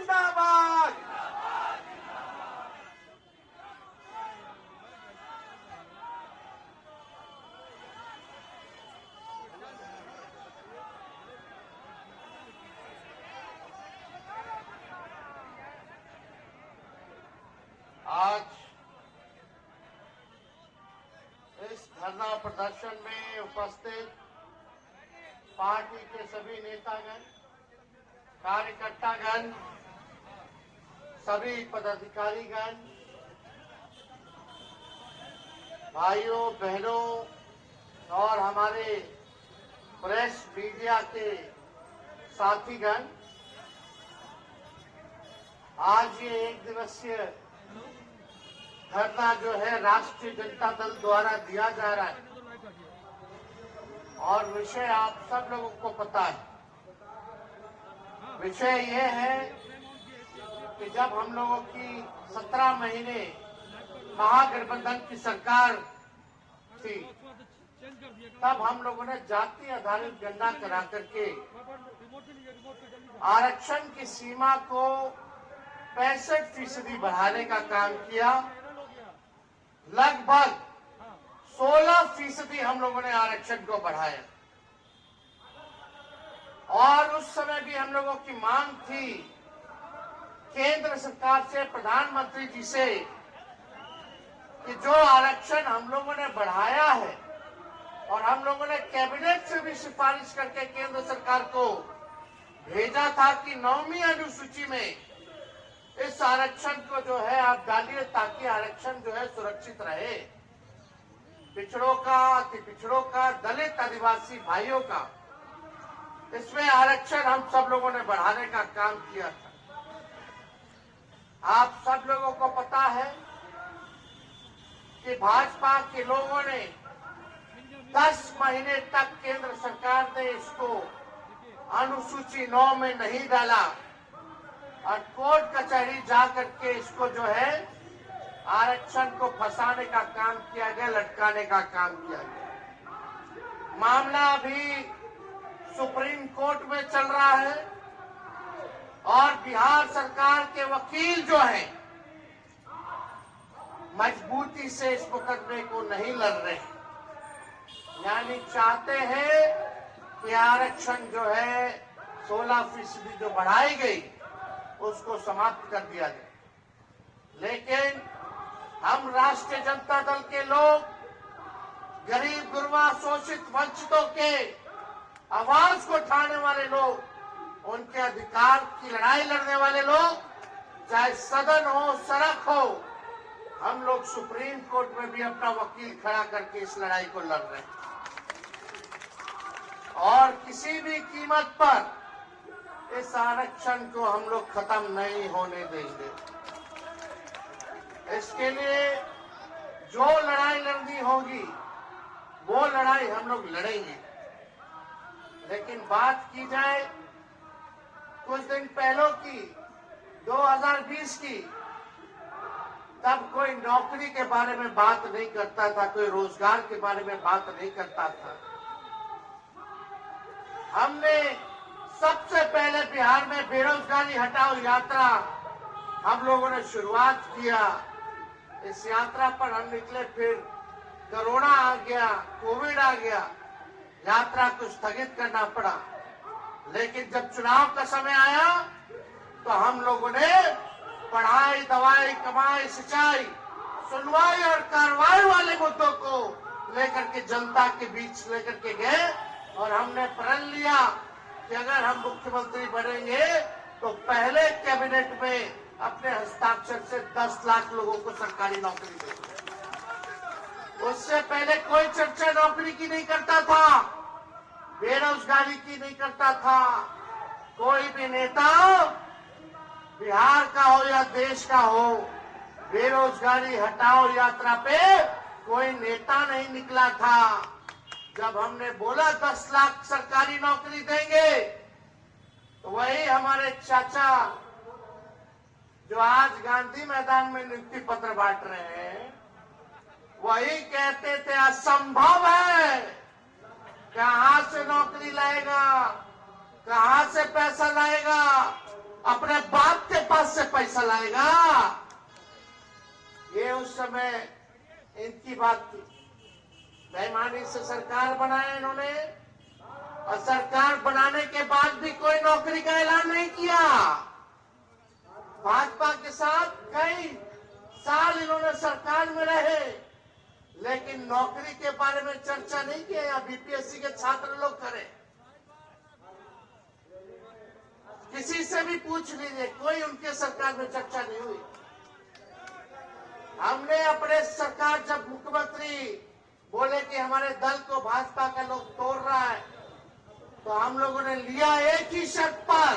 जिंदाबाद। आज इस धरना प्रदर्शन में उपस्थित पार्टी के सभी नेतागण, कार्यकर्तागण, सभी पदाधिकारीगण, भाइयों बहनों और हमारे प्रेस मीडिया के साथीगण, आज ये एक दिवसीय धरना जो है राष्ट्रीय जनता दल द्वारा दिया जा रहा है और विषय आप सब लोगों को पता है। विषय ये है कि जब हम लोगों की 17 महीने महागठबंधन की सरकार थी, तब हम लोगों ने जाति आधारित गणना करा करके आरक्षण की सीमा को 65% बढ़ाने का काम किया। लगभग 16% हम लोगों ने आरक्षण को बढ़ाया और उस समय भी हम लोगों की मांग थी केंद्र सरकार से, प्रधानमंत्री जी से, कि जो आरक्षण हम लोगों ने बढ़ाया है और हम लोगों ने कैबिनेट से भी सिफारिश करके केंद्र सरकार को भेजा था कि 9वीं अनुसूची में इस आरक्षण को जो है आप डालिए ताकि आरक्षण जो है सुरक्षित रहे। पिछड़ों का, अति पिछड़ों का, दलित आदिवासी भाइयों का, इसमें आरक्षण हम सब लोगों ने बढ़ाने का काम किया था। आप सब लोगों को पता है कि भाजपा के लोगों ने 10 महीने तक केंद्र सरकार ने इसको अनुसूची 9 में नहीं डाला और कोर्ट कचहरी जा करके इसको जो है आरक्षण को फंसाने का काम किया गया, लटकाने का काम किया गया। मामला अभी सुप्रीम कोर्ट में चल रहा है और बिहार सरकार के वकील जो हैं मजबूती से इस मुकदमे को नहीं लड़ रहे, यानी चाहते हैं कि आरक्षण जो है 16% जो बढ़ाई गई उसको समाप्त कर दिया जाए। लेकिन हम राष्ट्रीय जनता दल के लोग, गरीब गुरबा शोषित वंचितों के आवाज को उठाने वाले लोग, उनके अधिकार की लड़ाई लड़ने वाले लोग, चाहे सदन हो, सड़क हो, हम लोग सुप्रीम कोर्ट में भी अपना वकील खड़ा करके इस लड़ाई को लड़ रहे हैं और किसी भी कीमत पर इस आरक्षण को हम लोग खत्म नहीं होने देंगे। इसके लिए जो लड़ाई लड़नी होगी वो लड़ाई हम लोग लड़ेंगे। लेकिन बात की जाए कुछ दिन पहले की, 2020 की, तब कोई नौकरी के बारे में बात नहीं करता था, कोई रोजगार के बारे में बात नहीं करता था। हमने सबसे पहले बिहार में बेरोजगारी हटाओ यात्रा हम लोगों ने शुरुआत किया। इस यात्रा पर हम निकले, फिर कोरोना आ गया, कोविड आ गया, यात्रा को स्थगित करना पड़ा। लेकिन जब चुनाव का समय आया तो हम लोगों ने पढ़ाई, दवाई, कमाई, सिंचाई, सुनवाई और कार्रवाई वाले मुद्दों को लेकर के जनता के बीच लेकर के गए और हमने प्रण लिया कि अगर हम मुख्यमंत्री बनेंगे तो पहले कैबिनेट में अपने हस्ताक्षर से 10 लाख लोगों को सरकारी नौकरी देंगे। उससे पहले कोई चर्चा नौकरी की नहीं करता था, बेरोजगारी की नहीं करता था। कोई भी नेता बिहार का हो या देश का हो, बेरोजगारी हटाओ यात्रा पे कोई नेता नहीं निकला था। जब हमने बोला 10 लाख सरकारी नौकरी देंगे तो वही हमारे चाचा जो आज गांधी मैदान में नियुक्ति पत्र बांट रहे हैं, वही कहते थे असंभव है, कहां से नौकरी लाएगा, कहां से पैसा लाएगा, अपने बाप के पास से पैसा लाएगा? ये उस समय इनकी बात थी। बेईमानी से सरकार बनाया इन्होंने, और सरकार बनाने के बाद भी कोई नौकरी का ऐलान नहीं किया। भाजपा के साथ कई साल इन्होंने सरकार में रहे, लेकिन नौकरी के बारे में चर्चा नहीं की। या बीपीएससी के छात्र लोग करें, किसी से भी पूछ लीजिए, कोई उनके सरकार में चर्चा नहीं हुई। हमने अपने सरकार, जब मुख्यमंत्री बोले कि हमारे दल को भाजपा का लोग तोड़ रहा है, तो हम लोगों ने लिया एक ही शर्त पर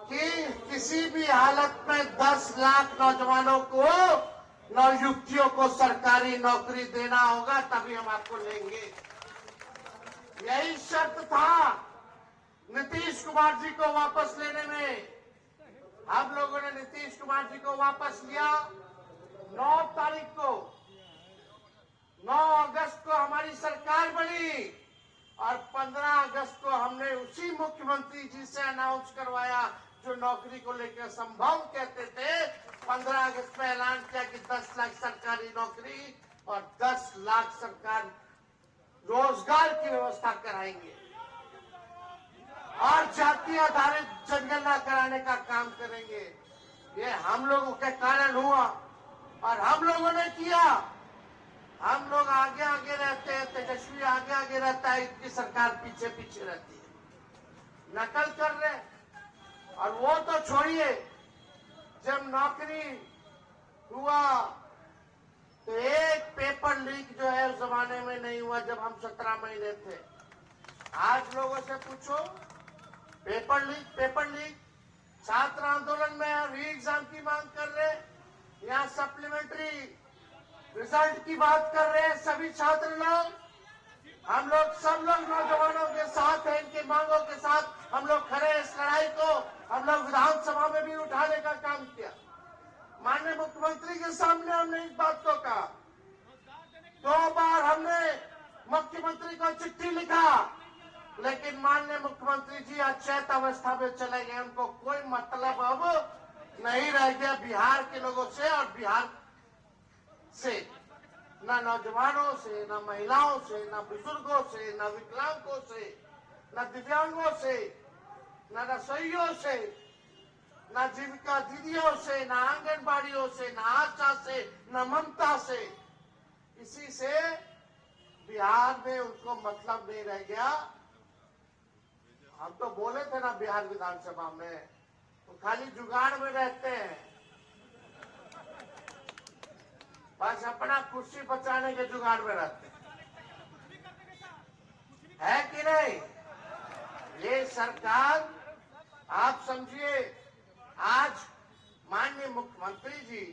कि किसी भी हालत में 10 लाख नौजवानों को, नवयुवतियों को सरकारी नौकरी देना होगा, तभी हम आपको लेंगे। यही शर्त था। नीतीश कुमार जी को वापस लेने में हम लोगों ने नीतीश कुमार जी को वापस लिया। 9 तारीख को, 9 अगस्त को हमारी सरकार बनी, और 15 अगस्त को हमने उसी मुख्यमंत्री जी से अनाउंस करवाया जो नौकरी को लेकर संभव कहते थे। 15 अगस्त में ऐलान किया कि 10 लाख सरकारी नौकरी और 10 लाख सरकार रोजगार की व्यवस्था कराएंगे, और जाति आधारित जनगणना कराने का काम करेंगे। ये हम लोगों के कारण हुआ, और हम लोगों ने किया। हम लोग आगे आगे रहते हैं, तेजस्वी आगे आगे रहता है, इनकी सरकार पीछे पीछे रहती है, नकल कर रहे। और वो तो छोड़िए, जब नौकरी हुआ तो एक पेपर लीक जो है उस जमाने में नहीं हुआ, जब हम 17 महीने थे। आज लोगों से पूछो, पेपर लीक। छात्र आंदोलन में री एग्जाम की मांग कर रहे, यहाँ सप्लीमेंट्री रिजल्ट की बात कर रहे हैं सभी छात्र लोग। हम लोग सब लोग नौजवानों के साथ हैं, इनकी मांगों के साथ हम लोग खड़े। इस लड़ाई को हम लोग विधानसभा में भी उठाने का काम किया। माननीय मुख्यमंत्री के सामने हमने इस बात को कहा। 2 बार हमने मुख्यमंत्री को चिट्ठी लिखा, लेकिन माननीय मुख्यमंत्री जी अचेत अवस्था में चले गए। उनको कोई मतलब अब नहीं रह गया बिहार के लोगों से, और बिहार से न नौजवानों से, न महिलाओं से, न बुजुर्गों से, न विकलांगों से, न दिव्यांगों से, न रसोइयों से, न जीविका दीदियों से, न आंगनबाड़ियों से, न आशा से, न ममता से, किसी से बिहार में उनको मतलब नहीं रह गया। हम तो बोले थे ना बिहार विधानसभा में, तो खाली जुगाड़ में रहते हैं, बस अपना कुर्सी बचाने के जुगाड़ में रहते हैं, है कि नहीं? ये सरकार, आप समझिए, आज माननीय मुख्यमंत्री जी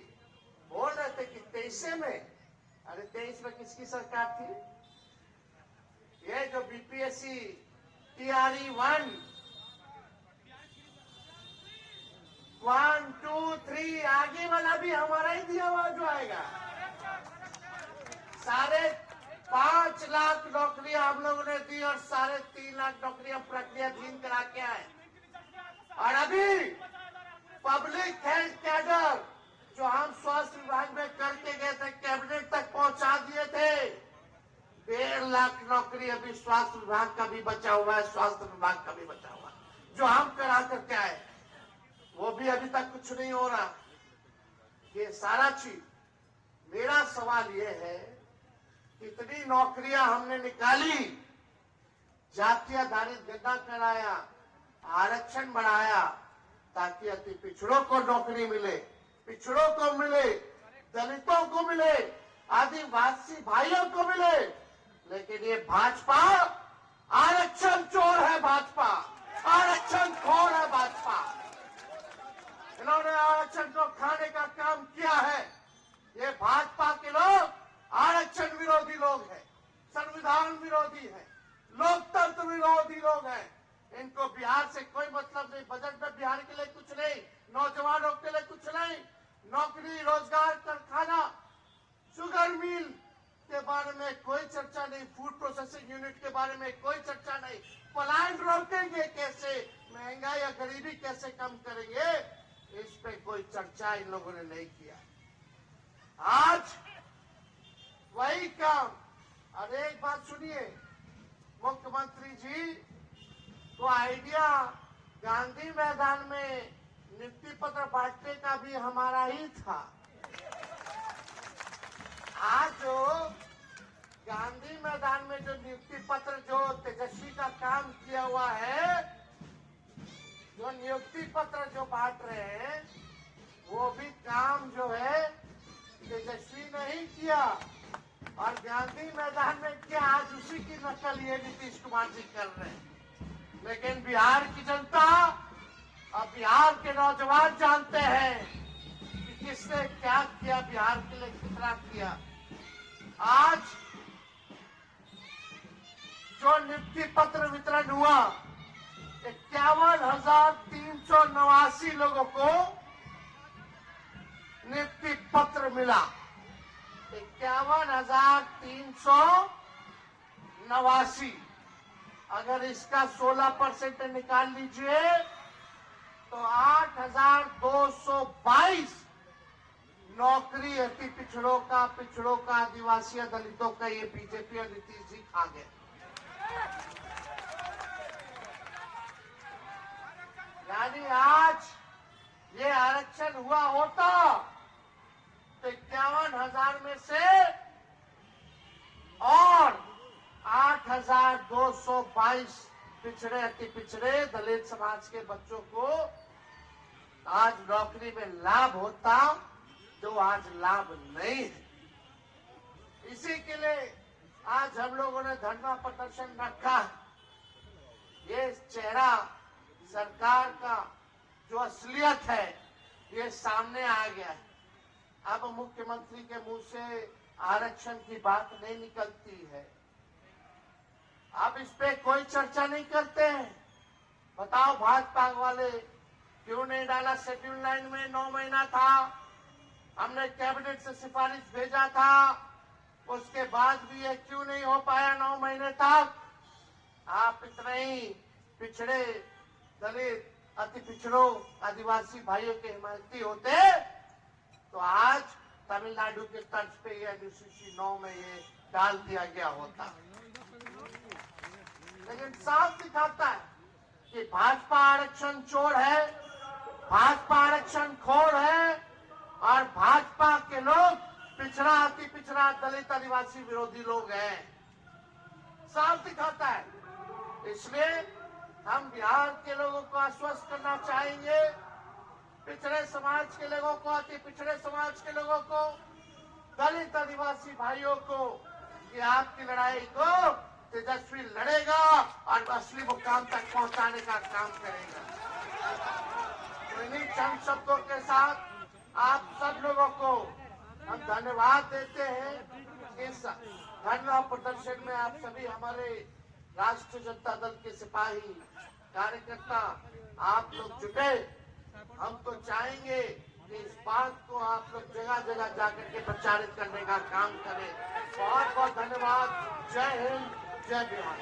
बोल रहे थे कि 23 में, अरे 23 में किसकी सरकार थी? ये जो बीपीएससी TRE 1, 1, 2, 3 आगे वाला भी हमारा ही दिया हुआ जो आएगा। 5.5 लाख नौकरियां हम लोगों ने दी, और 3.5 लाख नौकरियां प्रक्रियाधीन करा के आए। और अभी पब्लिक हेल्थ कैडर जो हम स्वास्थ्य विभाग में करके गए थे, कैबिनेट तक पहुंचा दिए थे। 1.5 लाख नौकरी अभी स्वास्थ्य विभाग का भी बचा हुआ है, स्वास्थ्य विभाग का भी बचा हुआ है, जो हम करा करके आए। वो भी अभी तक कुछ नहीं हो रहा। ये सारा चीज, मेरा सवाल ये है, कितनी नौकरियां हमने निकाली, जाति आधारित गणना कराया, आरक्षण बढ़ाया, ताकि अति पिछड़ों को नौकरी मिले, पिछड़ों को मिले, दलितों को मिले, आदिवासी भाइयों को मिले। लेकिन ये भाजपा आरक्षण चोर है, भाजपा आरक्षण खोर है, भाजपा। इन्होंने आरक्षण को खाने का काम किया है। ये भाजपा के लोग आरक्षण विरोधी लोग हैं, संविधान विरोधी हैं, लोकतंत्र विरोधी लोग हैं। इनको बिहार से कोई मतलब नहीं। बजट में बिहार के लिए कुछ नहीं, नौजवानों के लिए कुछ नहीं, नौकरी, रोजगार, कारखाना, शुगर मिल के बारे में कोई चर्चा नहीं, फूड प्रोसेसिंग यूनिट के बारे में कोई चर्चा नहीं। पलायन रोकेंगे कैसे, महंगाई या गरीबी कैसे कम करेंगे, इस पे कोई चर्चा इन लोगों ने नहीं किया। आज वही काम। और एक बात सुनिए, मुख्यमंत्री जी को आइडिया गांधी मैदान में नियुक्ति पत्र बांटने का भी हमारा ही था। आज जो गांधी मैदान में जो नियुक्ति पत्र जो तेजस्वी का काम किया हुआ है, जो नियुक्ति पत्र जो बांट रहे हैं, वो भी काम जो है तेजस्वी नहीं किया और गांधी मैदान में किया। आज उसी की नकल ये नीतीश कुमार जी कर रहे हैं। लेकिन बिहार की जनता और बिहार के नौजवान जानते हैं कि किसने क्या किया, बिहार के लिए कितना किया। आज जो नियुक्ति पत्र वितरण हुआ, 51,389 लोगों को नियुक्ति पत्र मिला। 51,389। अगर इसका 16% निकाल लीजिए तो 8,222 नौकरी अति पिछड़ों का, आदिवासी दलितों का ये बीजेपी और नीतीश जी खा गए। यानी आज ये आरक्षण हुआ होता तो 51,000 में से और 8,222 पिछड़े, अति पिछड़े दलित समाज के बच्चों को आज नौकरी में लाभ होता, जो आज लाभ नहीं है। इसी के लिए आज हम लोगों ने धरना प्रदर्शन रखा। ये चेहरा सरकार का जो असलियत है ये सामने आ गया है। अब मुख्यमंत्री के मुंह से आरक्षण की बात नहीं निकलती है। अब इस पे कोई चर्चा नहीं करते हैं। बताओ भाजपा वाले क्यों नहीं डाला? शेड्यूल 9 में 9 महीना था, हमने कैबिनेट से सिफारिश भेजा था, उसके बाद भी ये क्यों नहीं हो पाया 9 महीने तक? आप इतने ही पिछड़े दलित, अति पिछड़ों, आदिवासी भाइयों के हिमायती होते तो आज तमिलनाडु के तर्ज पे ये अनुसूची 9 में ये डाल दिया गया होता। लेकिन साफ दिखाता है कि भाजपा आरक्षण चोर है, भाजपा आरक्षण खोर है और भाजपा के लोग पिछड़ा, अति पिछड़ा, दलित, आदिवासी विरोधी लोग हैं। साफ दिखाता है। इसलिए हम बिहार के लोगों को आश्वस्त करना चाहेंगे, पिछड़े समाज के लोगों को, अति पिछड़े समाज के लोगों को, दलित, आदिवासी भाइयों को, कि आपकी लड़ाई को तेजस्वी लड़ेगा और असली मुकाम तक पहुंचाने का काम करेगा। तो इन्हीं चंद शब्दों के साथ आप सब लोगों को हम धन्यवाद देते हैं। इस धरना प्रदर्शन में आप सभी हमारे राष्ट्रीय जनता दल के सिपाही, कार्यकर्ता आप लोग जुटे। हम तो चाहेंगे कि इस बात को आप लोग जगह जगह जाकर के प्रचारित करने का काम करें। बहुत बहुत धन्यवाद। जय हिंद, जय बिहार।